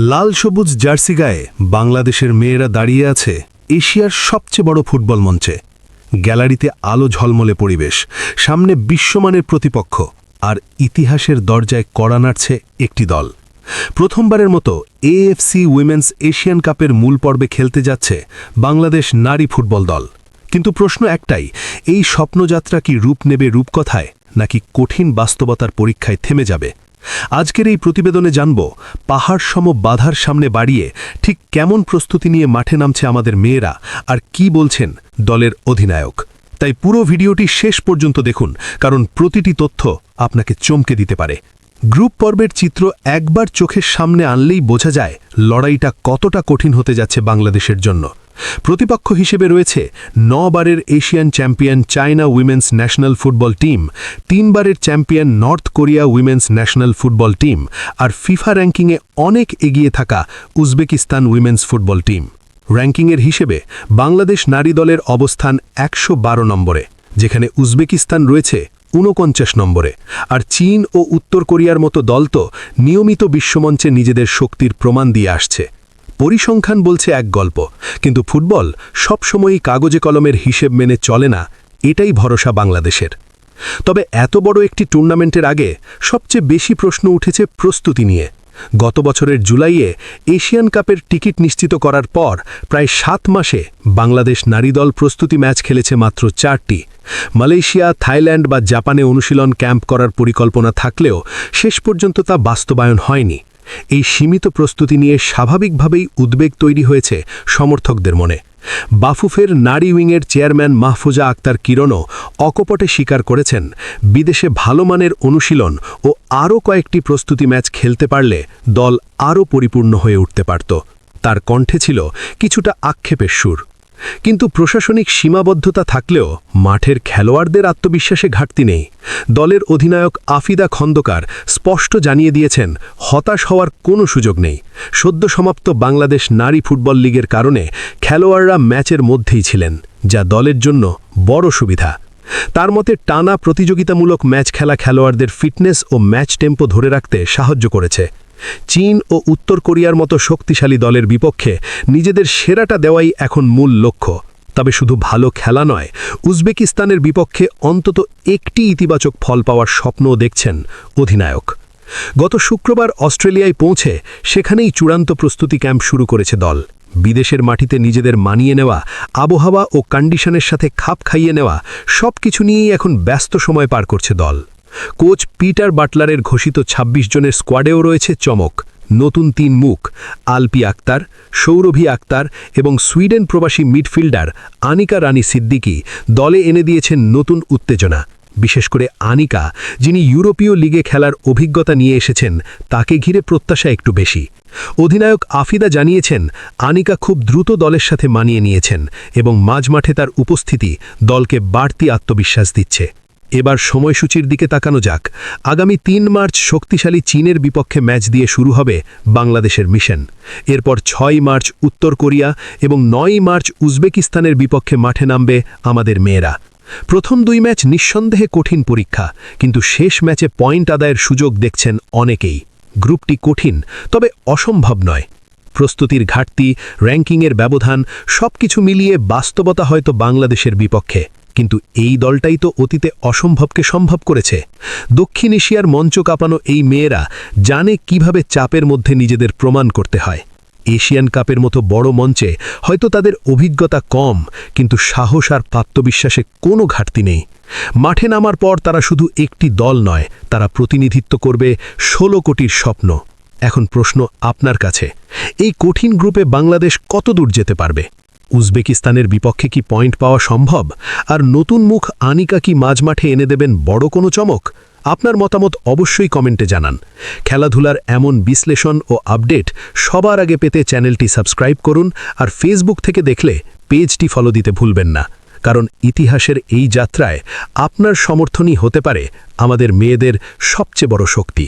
লাল সবুজ জার্সি গায়ে বাংলাদেশের মেয়েরা দাঁড়িয়ে আছে এশিয়ার সবচেয়ে বড় ফুটবল মঞ্চে। গ্যালারিতে আলো ঝলমলে পরিবেশ, সামনে বিশ্বমানের প্রতিপক্ষ, আর ইতিহাসের দরজায় কড়া নাড়ছে একটি দল। প্রথমবারের মতো এএফসি উইমেন্স এশিয়ান কাপের মূল পর্বে খেলতে যাচ্ছে বাংলাদেশ নারী ফুটবল দল। কিন্তু প্রশ্ন একটাই, এই স্বপ্নযাত্রা কি রূপ নেবে রূপকথায়, নাকি কঠিন বাস্তবতার পরীক্ষায় থেমে যাবে? আজকের এই প্রতিবেদনে জানব পাহাড়সম বাধার সামনে বাড়িয়ে ঠিক কেমন প্রস্তুতি নিয়ে মাঠে নামছে আমাদের মেয়েরা, আর কি বলছেন দলের অধিনায়ক। তাই পুরো ভিডিওটি শেষ পর্যন্ত দেখুন, কারণ প্রতিটি তথ্য আপনাকে চমকে দিতে পারে। গ্রুপ পর্বের চিত্র একবার চোখের সামনে আনলেই বোঝা যায় লড়াইটা কতটা কঠিন হতে যাচ্ছে বাংলাদেশের জন্য। প্রতিপক্ষ হিসেবে রয়েছে 9 বারের Asian champion China women's national football team, 3 বারের champion North Korea women's national football team, আর ফিফা র্যাঙ্কিংয়ে অনেক এগিয়ে থাকা উজবেকিস্তান উইমেন্স ফুটবল টিম। র্যাঙ্কিংয়ের হিসেবে বাংলাদেশ নারী দলের অবস্থান 112 নম্বরে, যেখানে উজবেকিস্তান রয়েছে 49 নম্বরে, আর চীন ও উত্তর কোরিয়ার মতো দল তো নিয়মিত বিশ্বমঞ্চে নিজেদের শক্তির প্রমাণ দিয়ে আসছে। পরিসংখ্যান বলছে এক গল্প, কিন্তু ফুটবল সবসময়ই কাগজে কলমের হিসেব মেনে চলে না, এটাই ভরসা বাংলাদেশের। তবে এত বড় একটি টুর্নামেন্টের আগে সবচেয়ে বেশি প্রশ্ন উঠেছে প্রস্তুতি নিয়ে। গত বছরের জুলাইয়ে এশিয়ান কাপের টিকিট নিশ্চিত করার পর প্রায় 7 মাসে বাংলাদেশ নারী দল প্রস্তুতি ম্যাচ খেলেছে মাত্র 4টি। মালয়েশিয়া, থাইল্যান্ড বা জাপানে অনুশীলন ক্যাম্প করার পরিকল্পনা থাকলেও শেষ পর্যন্ত তা বাস্তবায়ন হয়নি। এই সীমিত প্রস্তুতি নিয়ে স্বাভাবিকভাবেই উদ্বেগ তৈরি হয়েছে সমর্থকদের মনে। বাফুফের নারী উইংয়ের চেয়ারম্যান মাহফুজা আক্তার কিরণও অকপটে স্বীকার করেছেন, বিদেশে ভালো মানের অনুশীলন ও আরও কয়েকটি প্রস্তুতি ম্যাচ খেলতে পারলে দল আরও পরিপূর্ণ হয়ে উঠতে পারত। তার কণ্ঠে ছিল কিছুটা আক্ষেপের সুর। কিন্তু প্রশাসনিক সীমাবদ্ধতা থাকলেও মাঠের খেলোয়াড়দের আত্মবিশ্বাসে ঘাটতি নেই। দলের অধিনায়ক আফিদা খন্দকার স্পষ্ট জানিয়ে দিয়েছেন, হতাশ হওয়ার কোনো সুযোগ নেই। সদ্য সমাপ্ত বাংলাদেশ নারী ফুটবল লিগের কারণে খেলোয়াড়রা ম্যাচের মধ্যেই ছিলেন, যা দলের জন্য বড় সুবিধা। তার মতে টানা প্রতিযোগিতামূলক ম্যাচ খেলা খেলোয়াড়দের ফিটনেস ও ম্যাচ টেম্পো ধরে রাখতে সাহায্য করেছে। চীন ও উত্তর কোরিয়ার মতো শক্তিশালী দলের বিপক্ষে নিজেদের সেরাটা দেওয়াই এখন মূল লক্ষ্য। তবে শুধু ভালো খেলা নয়, উজবেকিস্তানের বিপক্ষে অন্তত একটি ইতিবাচক ফল পাওয়ার স্বপ্নও দেখছেন অধিনায়ক। গত শুক্রবার অস্ট্রেলিয়ায় পৌঁছে সেখানেই চূড়ান্ত প্রস্তুতি ক্যাম্প শুরু করেছে দল। বিদেশের মাটিতে নিজেদের মানিয়ে নেওয়া, আবহাওয়া ও কন্ডিশনের সাথে খাপ খাইয়ে নেওয়া, সবকিছু নিয়েই এখন ব্যস্ত সময় পার করছে দল। কোচ পিটার বাটলারের ঘোষিত 26 জনের স্কোয়াডেও রয়েছে চমক। নতুন 3 মুখ, আলপি আক্তার, সৌরভী আক্তার এবং সুইডেন প্রবাসী মিডফিল্ডার আনিকা রানী সিদ্দিকী দলে এনে দিয়েছেন নতুন উত্তেজনা। বিশেষ করে আনিকা, যিনি ইউরোপীয় লিগে খেলার অভিজ্ঞতা নিয়ে এসেছেন, তাকে ঘিরে প্রত্যাশা একটু বেশি। অধিনায়ক আফিদা জানিয়েছেন, আনিকা খুব দ্রুত দলের সাথে মানিয়ে নিয়েছেন এবং মাঝমাঠে তার উপস্থিতি দলকে বাড়তি আত্মবিশ্বাস দিচ্ছে। এবার সময়সূচির দিকে তাকানো যাক। আগামী 3 মার্চ শক্তিশালী চীনের বিপক্ষে ম্যাচ দিয়ে শুরু হবে বাংলাদেশের মিশন। এরপর 6 মার্চ উত্তর কোরিয়া এবং 9 মার্চ উজবেকিস্তানের বিপক্ষে মাঠে নামবে আমাদের মেয়েরা। প্রথম 2 ম্যাচ নিঃসন্দেহে কঠিন পরীক্ষা, কিন্তু শেষ ম্যাচে পয়েন্ট আদায়ের সুযোগ দেখছেন অনেকেই। গ্রুপটি কঠিন, তবে অসম্ভব নয়। প্রস্তুতির ঘাটতি, র্যাঙ্কিংয়ের ব্যবধান, সবকিছু মিলিয়ে বাস্তবতা হয়তো বাংলাদেশের বিপক্ষে, কিন্তু এই দলটাই তো অতীতে অসম্ভবকে সম্ভব করেছে। দক্ষিণ এশিয়ার মঞ্চ কাঁপানো এই মেয়েরা জানে কিভাবে চাপের মধ্যে নিজেদের প্রমাণ করতে হয়। এশিয়ান কাপের মতো বড় মঞ্চে হয়তো তাদের অভিজ্ঞতা কম, কিন্তু সাহস আর আত্মবিশ্বাসে কোনো ঘাটতি নেই। মাঠে নামার পর তারা শুধু একটি দল নয়, তারা প্রতিনিধিত্ব করবে 16 কোটির স্বপ্ন। এখন প্রশ্ন আপনার কাছে, এই কঠিন গ্রুপে বাংলাদেশ কত দূর যেতে পারবে? উজবেকিস্তানের বিপক্ষে কি পয়েন্ট পাওয়া সম্ভব? আর নতুন মুখ আনিকা কি মাঝমাঠে এনে দেবেন বড় কোনো চমক? আপনার মতামত অবশ্যই কমেন্টে জানান। খেলাধুলার এমন বিশ্লেষণ ও আপডেট সবার আগে পেতে চ্যানেলটি সাবস্ক্রাইব করুন, আর ফেসবুক থেকে দেখলে পেজটি ফলো দিতে ভুলবেন না, কারণ ইতিহাসের এই যাত্রায় আপনার সমর্থনই হতে পারে আমাদের মেয়েদের সবচেয়ে বড় শক্তি।